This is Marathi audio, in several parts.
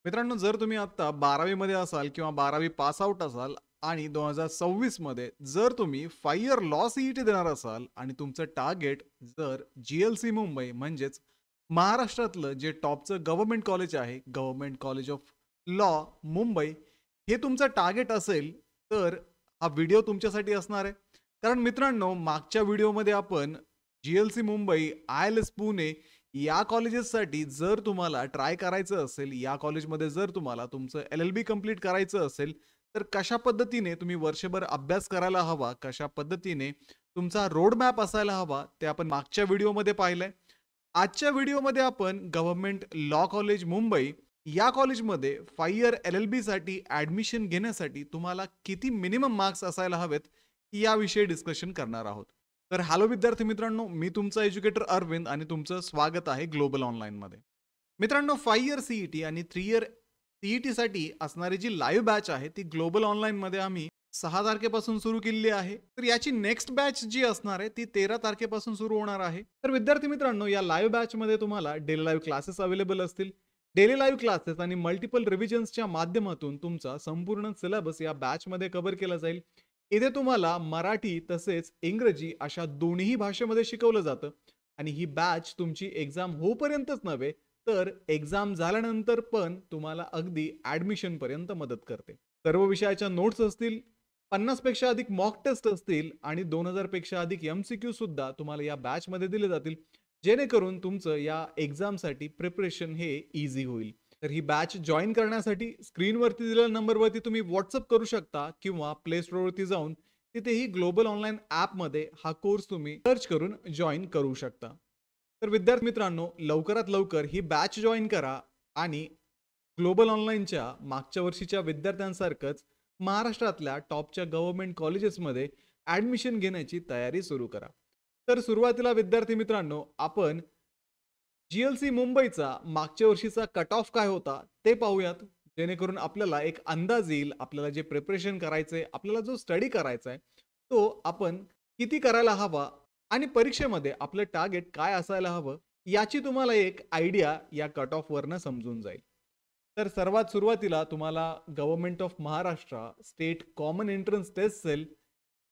मित्रांनो, जर तुम्ही आता 12वी मध्ये असाल किंवा 12वी पास आउट असाल आणि 2026 मध्ये जर तुम्ही 5 इयर लॉ सीईटी देणार असाल आणि तुमचं टार्गेट जर जीएलसी मुंबई म्हणजेच महाराष्ट्रातलं जे टॉपचं गव्हर्नमेंट कॉलेज आहे, government college of law Mumbai, हे तुमचं टार्गेट असेल, तर हा व्हिडिओ तुमच्यासाठी असणार आहे. कारण मित्रांनो, मागच्या व्हिडिओमध्ये आपण जीएलसी मुंबई, आयएलएस पुणे या कॉलेजेससाठी जर तुम्हाला ट्राय करायचं असेल, या कॉलेजमध्ये जर तुम्हाला तुमचं एल-एल-बी कंप्लीट करायचं असेल, तर कशा पद्धतीने तुम्ही वर्षभर अभ्यास करायला हवा, कशा पद्धतीने तुमचा रोड मॅप असायला हवा, ते आपण मागच्या व्हिडिओमध्ये पाहिलंय. आजच्या व्हिडिओमध्ये आपण गव्हर्नमेंट लॉ कॉलेज मुंबई या कॉलेजमध्ये 5 इयर एल-एल-बीसाठी ॲडमिशन घेण्यासाठी तुम्हाला किती मिनिमम मार्क्स असायला हवेत, याविषयी डिस्कशन करणार आहोत. तर हॅलो विद्यार्थी मित्रांनो, मी तुमचा एज्युकेटर अरविंद आणि तुमचं स्वागत आहे ग्लोबल ऑनलाईनमध्ये. मित्रांनो, 5 इयर सीईटी आणि 3 इयर सीईटीसाठी असणारी जी लाईव्ह बॅच आहे, ती ग्लोबल ऑनलाईनमध्ये आम्ही 6 तारखेपासून सुरू केलेली आहे. तर याची नेक्स्ट बॅच जी असणार आहे, ती 13 तारखेपासून सुरू होणार आहे. तर विद्यार्थी मित्रांनो, या लाईव्ह बॅचमध्ये तुम्हाला डेली लाईव्ह क्लासेस अवेलेबल असतील. डेली लाईव्ह क्लासेस आणि मल्टिपल रिव्हिजन्सच्या माध्यमातून तुमचा संपूर्ण सिलेबस या बॅचमध्ये कव्हर केला जाईल. इथे तुम्हाला मराठी तसेच इंग्रजी अशा दोन्ही भाषेमध्ये शिकवलं जातं आणि ही बॅच तुमची एक्झाम होईपर्यंतच नव्हे, तर एक्झाम झाल्यानंतर पण तुम्हाला अगदी ॲडमिशन पर्यंत मदत करते. सर्व विषयाच्या नोट्स असतील, 50 पेक्षा अधिक मॉक टेस्ट असतील आणि 2000 पेक्षा अधिक एमसीक्यू सुद्धा तुम्हाला या बॅचमध्ये दिले जातील, जेणेकरून तुमचं या एक्झामसाठी प्रिपरेशन हे इझी होईल. तर ही बॅच जॉईन करण्यासाठी स्क्रीनवरती दिलेल्या नंबरवरती तुम्ही व्हॉट्सअप करू शकता किंवा प्ले स्टोअरवरती जाऊन तिथेही ग्लोबल ऑनलाईन ॲपमध्ये हा कोर्स तुम्ही सर्च करून जॉईन करू शकता. तर विद्यार्थी मित्रांनो, लवकरात लवकर ही बॅच जॉईन करा आणि ग्लोबल ऑनलाईनच्या मागच्या वर्षीच्या विद्यार्थ्यांसारखंच महाराष्ट्रातल्या टॉपच्या गव्हर्नमेंट कॉलेजेसमध्ये ॲडमिशन घेण्याची तयारी सुरू करा. तर सुरुवातीला विद्यार्थी मित्रांनो, आपण जीएलसी मुंबईचा मागच्या वर्षीचा कट ऑफ काय होता ते पाहूयात, जेणेकरून आपल्याला एक अंदाज येईल, आपल्याला जे प्रिपरेशन करायचंय, आपल्याला जो स्टडी करायचा आहे, तो आपण किती करायला हवा आणि परीक्षेमध्ये आपलं टार्गेट काय असायला हवं, याची तुम्हाला एक आयडिया या कट ऑफवरनं समजून जाईल. तर सर्वात सुरुवातीला तुम्हाला government of Maharashtra state common entrance test cell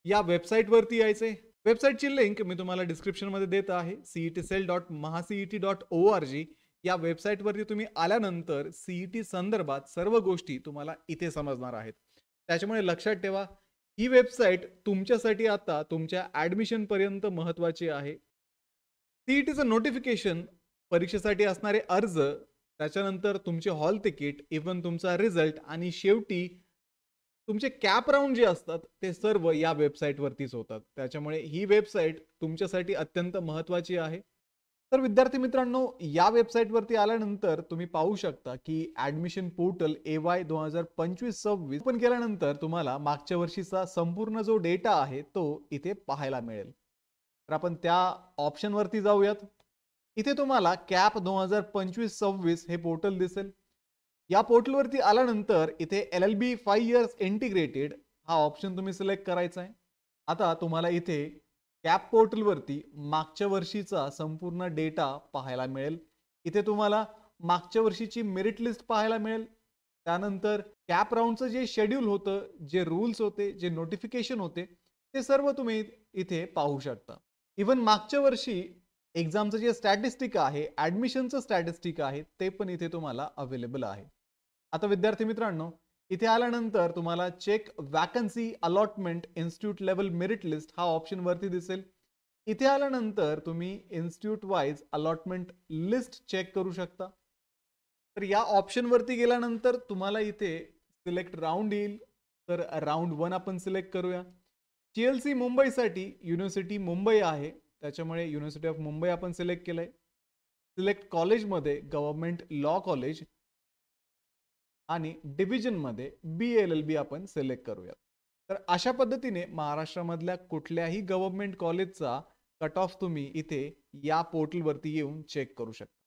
या वेबसाईटवरती यायचंय. वेबसाईटची लिंक मी तुम्हाला डिस्क्रिप्शनमध्ये देत आहे. cetcell.mahacet.org या वेबसाईटवरती तुम्ही आल्यानंतर सीईटी संदर्भात सर्व गोष्टी तुम्हाला इथे समजणार आहेत. त्याच्यामुळे लक्षात ठेवा, ही वेबसाईट तुमच्यासाठी आता तुमच्या ॲडमिशनपर्यंत महत्त्वाची आहे. सीईटीचं नोटिफिकेशन, परीक्षेसाठी असणारे अर्ज, त्याच्यानंतर तुमचे हॉल तिकीट, इव्हन तुमचा रिझल्ट आणि शेवटी तुमचे कॅप राउंड जे असतात ते सर्व या वेबसाईटवरतीच होतात. त्याच्यामुळे ही वेबसाईट तुमच्यासाठी अत्यंत महत्त्वाची आहे. तर विद्यार्थी मित्रांनो, या वेबसाईटवरती आल्यानंतर तुम्ही पाहू शकता की ॲडमिशन पोर्टल AY 2025-26 ओपन केल्यानंतर तुम्हाला मागच्या वर्षीचा संपूर्ण जो डेटा आहे तो इथे पाहायला मिळेल. तर आपण त्या ऑप्शनवरती जाऊयात. इथे तुम्हाला कॅप 2025-26 हे पोर्टल दिसेल. या पोर्टलवरती आल्यानंतर इथे एल-एल-बी 5 इयर्स इंटिग्रेटेड हा ऑप्शन तुम्ही सिलेक्ट करायचा आहे. आता तुम्हाला इथे कॅप पोर्टलवरती मागच्या वर्षीचा संपूर्ण डेटा पाहायला मिळेल. इथे तुम्हाला मागच्या वर्षीची मेरिट लिस्ट पाहायला मिळेल. त्यानंतर कॅप राउंडचं जे शेड्यूल होतं, जे रूल्स होते, जे नोटिफिकेशन होते, ते सर्व तुम्ही इथे पाहू शकता. इव्हन मागच्या वर्षी एक्झामचं जे स्टॅटिस्टिक आहे, ॲडमिशनचं स्टॅटिस्टिक आहे, ते पण इथे तुम्हाला अवेलेबल आहे. आता विद्यार्थी मित्रांनो, इथे आल्यानंतर तुम्हाला check vacancy allotment institute level merit list हा ऑप्शन वरती दिसेल. इथे आल्यानंतर तुम्ही institute wise allotment list check करू शकता. तर या ऑप्शन वरती गेल्यानंतर तुम्हाला इथे सिलेक्ट राऊंड येईल. तर राऊंड 1 आपण सिलेक्ट करूया. जीएलसी मुंबईसाठी युनिव्हर्सिटी मुंबई आहे, त्याच्यामुळे युनिव्हर्सिटी ऑफ मुंबई आपण सिलेक्ट केलंय. सिलेक्ट कॉलेजमध्ये गव्हर्नमेंट लॉ कॉलेज आणि डिव्हिजनमध्ये BA-LLB आपण सिलेक्ट करूयात. तर अशा पद्धतीने महाराष्ट्रामधल्या कुठल्याही गव्हर्नमेंट कॉलेजचा कट ऑफ तुम्ही इथे या पोर्टलवरती येऊन चेक करू शकता.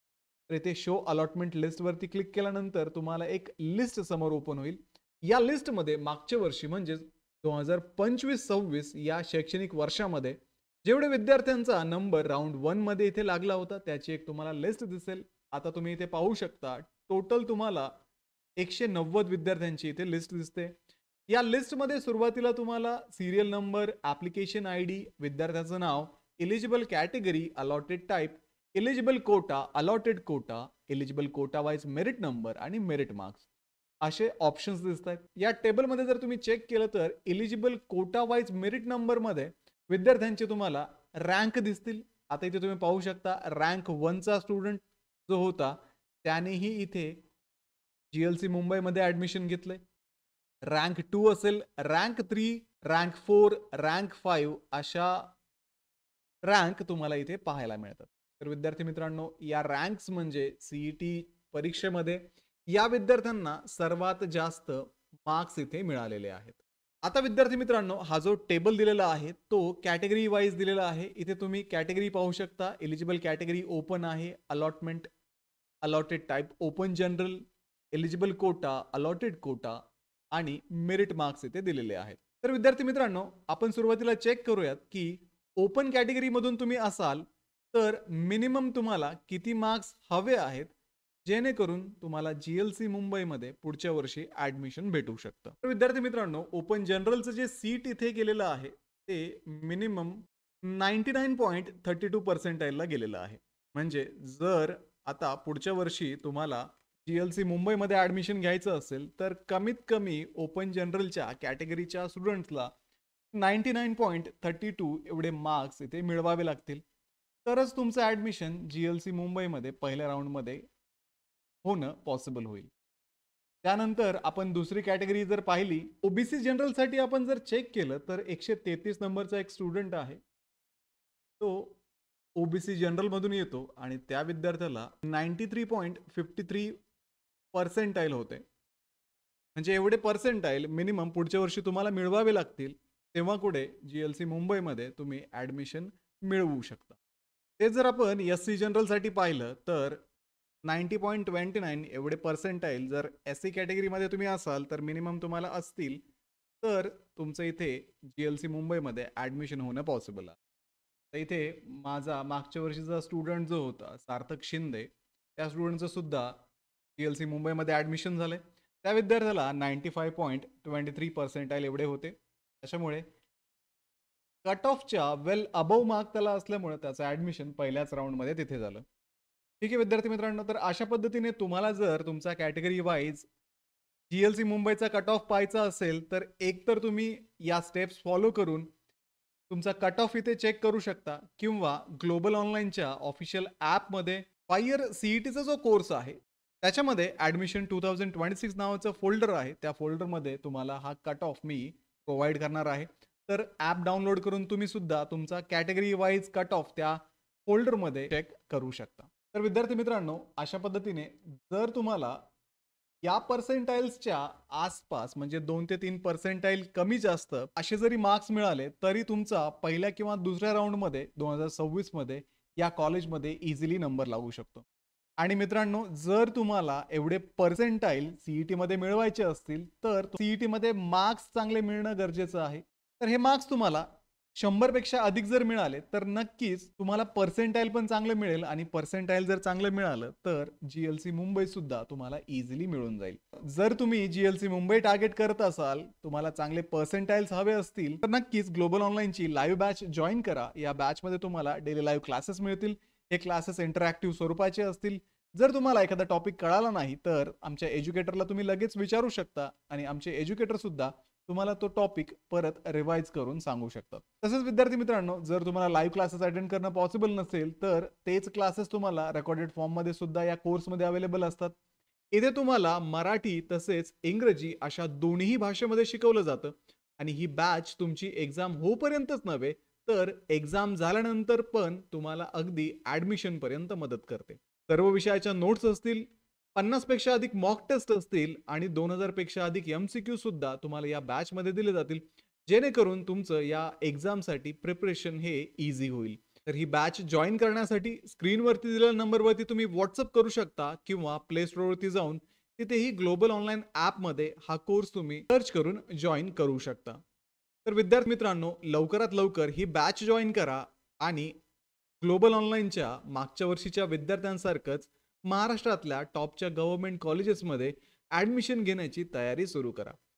तर इथे शो अलॉटमेंट लिस्टवरती क्लिक केल्यानंतर तुम्हाला एक लिस्ट समोर ओपन होईल. या लिस्टमध्ये मागच्या वर्षी म्हणजे 2025-26 या शैक्षणिक वर्षामध्ये जेवढे विद्यार्थ्यांचा नंबर राऊंड 1 मध्ये इथे लागला होता, त्याची एक तुम्हाला लिस्ट दिसेल. आता तुम्ही इथे पाहू शकता टोटल तुम्हाला 190 विद्यार्थ्यांची इथे लिस्ट दिसते. या लिस्टमध्ये सुरुवातीला तुम्हाला सिरियल नंबर, ॲप्लिकेशन आयडी, विद्यार्थ्याचं नाव, eligible category, allotted type, eligible quota, allotted quota, eligible quota wise merit number आणि मेरिट मार्क्स असे ऑप्शन्स दिसत आहेत. या टेबलमध्ये जर तुम्ही चेक केलं तर एलिजिबल कोटा वाईज मेरिट नंबरमध्ये विद्यार्थ्यांचे तुम्हाला रँक दिसतील. आता इथे तुम्ही पाहू शकता रँक 1चा स्टुडंट जो होता त्यानेही इथे GLC मुंबईमध्ये ॲडमिशन घेतलंय. रँक 2 असेल, रँक 3, रँक 4, रँक 5 अशा रँक तुम्हाला इथे पाहायला मिळतात. तर विद्यार्थी मित्रांनो, या रँक्स म्हणजे CET परीक्षेमध्ये या विद्यार्थ्यांना सर्वात जास्त मार्क्स इथे मिळालेले आहेत. आता विद्यार्थी मित्रांनो, हा जो टेबल दिलेला आहे तो कॅटेगरी वाईज दिलेला आहे. इथे तुम्ही कॅटेगरी पाहू शकता. एलिजिबल कॅटेगरी ओपन आहे, allotment, allotted type open general, eligible quota, allotted quota आणि मेरिट मार्क्स इथे दिलेले आहेत. तर विद्यार्थी मित्रांनो, आपण सुरुवातीला चेक करूयात की ओपन कॅटेगरीमधून तुम्ही असाल तर मिनिमम तुम्हाला किती मार्क्स हवे आहेत जेणेकरून तुम्हाला GLC मुंबईमध्ये पुढच्या वर्षी ॲडमिशन भेटू शकतं. तर विद्यार्थी मित्रांनो, ओपन जनरलचं जे सीट इथे गेलेलं आहे ते मिनिमम 99.32 पर्सेंटाईलला गेलेलं आहे. म्हणजे जर आता पुढच्या वर्षी तुम्हाला GLC मुंबईमध्ये ॲडमिशन घ्यायचं असेल तर कमीत कमी ओपन जनरलच्या कॅटेगरीच्या स्टुडंट्सला 99.32 एवढे मार्क्स इथे मिळवावे लागतील. तरच तुमचं ॲडमिशन GLC मुंबईमध्ये पहिल्या राऊंडमध्ये होणं पॉसिबल होईल. त्यानंतर आपण दुसरी कॅटेगरी जर पाहिली, OBC जनरलसाठी आपण जर चेक केलं तर 133 नंबरचा एक स्टुडंट आहे. तो OBC जनरलमधून येतो आणि त्या विद्यार्थ्याला 93.53 पर्सेंटाईल होते. म्हणजे एवढे पर्सेंटाईल मिनिमम पुढच्या वर्षी तुम्हाला मिळवावे लागतील, तेव्हा कुठे GLC मुंबईमध्ये तुम्ही ॲडमिशन मिळवू शकता. ते जर आपण SC जनरलसाठी पाहिलं तर 90.29 एवढे पर्सेंटाईल जर SC कॅटेगरीमध्ये तुम्ही असाल तर मिनिमम तुम्हाला असतील, तर तुमचं इथे GLC मुंबईमध्ये ॲडमिशन होणं पॉसिबल आहे. तर इथे माझा मागच्या वर्षीचा स्टुडंट जो होता सार्थक शिंदे, त्या स्टुडंटचं सुद्धा GLC मुंबईमध्ये ॲडमिशन झालंय. त्या विद्यार्थ्याला 95.23 पर्सेंटाईल एवढे होते. त्याच्यामुळे कट ऑफच्या वेल अबव मार्क त्याला असल्यामुळे त्याचं ॲडमिशन पहिल्याच राऊंडमध्ये तिथे झालं. ठीक आहे विद्यार्थी मित्रांनो, तर अशा पद्धतीने तुम्हाला जर तुमचा कॅटेगरी वाईज GLC मुंबईचा कट ऑफ पाहायचा असेल तर एक तर तुम्ही या स्टेप्स फॉलो करून तुमचा कट ऑफ इथे चेक करू शकता किंवा ग्लोबल ऑनलाईनच्या ऑफिशियल ॲपमध्ये फायर CETचा जो कोर्स आहे त्याच्यामध्ये ॲडमिशन 2026 नावाचं फोल्डर आहे. त्या फोल्डरमध्ये तुम्हाला हा कट ऑफ मी प्रोव्हाइड करणार आहे. तर ॲप डाउनलोड करून तुम्ही सुद्धा तुमचा कॅटेगरी वाईज कट ऑफ त्या फोल्डरमध्ये चेक करू शकता. तर विद्यार्थी मित्रांनो, अशा पद्धतीने जर तुम्हाला या पर्सेंटाईल्सच्या आसपास म्हणजे 2 ते 3 पर्सेंटाईल कमी जास्त असे जरी मार्क्स मिळाले तरी तुमचा पहिल्या किंवा दुसऱ्या राऊंडमध्ये 2026 मध्ये या कॉलेजमध्ये इझिली नंबर लागू शकतो. आणि मित्रांनो, जर तुम्हाला एवढे पर्सेंटाईल CET मध्ये मिळवायचे असतील तर CET मध्ये मार्क्स चांगले मिळणं गरजेचं आहे. तर हे मार्क्स तुम्हाला 100 पेक्षा अधिक जर मिळाले तर नक्कीच तुम्हाला पर्सेंटाईल पण चांगलं मिळेल आणि पर्सेंटाईल जर चांगलं मिळालं तर GLC मुंबई सुद्धा तुम्हाला इझिली मिळून जाईल. जर तुम्ही GLC मुंबई टार्गेट करत असाल, तुम्हाला चांगले पर्सेंटाईल्स हवे असतील तर नक्कीच ग्लोबल ऑनलाईनची लाईव्ह बॅच जॉईन करा. या बॅचमध्ये तुम्हाला डेली लाईव्ह क्लासेस मिळतील. हे क्लासेस इंटरॅक्टिव्ह स्वरूपाचे असतील. जर तुम्हाला एखादा टॉपिक कळाला नाही तर आमच्या एज्युकेटरला तुम्ही लगेच विचारू शकता आणि आमचे एज्युकेटर सुद्धा तुम्हाला तो टॉपिक परत रिवाइज करून सांगू शकतात. तसंच विद्यार्थी मित्रांनो, जर तुम्हाला लाईव्ह क्लासेस अटेंड करणं पॉसिबल नसेल तर तेच क्लासेस तुम्हाला रेकॉर्डेड फॉर्ममध्ये सुद्धा या कोर्समध्ये अवेलेबल असतात. इथे तुम्हाला मराठी तसेच इंग्रजी अशा दोन्ही भाषेमध्ये शिकवलं जातं आणि ही बॅच तुमची एक्झाम होईपर्यंतच नव्हे तर एक्झाम झाल्यानंतर पण तुम्हाला अगदी ॲडमिशन पर्यंत मदत करते. सर्व विषयाच्या नोट्स असतील, 50 पेक्षा अधिक मॉक टेस्ट असतील आणि 2000 पेक्षा अधिक MCQ सुद्धा तुम्हाला या बॅच मध्ये दिले जातील, जेणेकरून तुमचं या एक्झामसाठी प्रिपरेशन हे इझी होईल. तर ही बॅच जॉईन करण्यासाठी स्क्रीनवरती दिलेल्या नंबरवरती तुम्ही व्हॉट्सअप करू शकता किंवा प्ले स्टोअरवरती जाऊन तिथेही ग्लोबल ऑनलाईन ॲपमध्ये हा कोर्स तुम्ही सर्च करून जॉईन करू शकता. तर विद्यार्थी मित्रांनो, लवकरात लवकर ही बॅच जॉईन करा आणि ग्लोबल ऑनलाईनच्या मागच्या वर्षीच्या विद्यार्थ्यांसारखंच महाराष्ट्रातल्या टॉपच्या गव्हर्नमेंट कॉलेजेसमध्ये ॲडमिशन घेण्याची तयारी सुरू करा.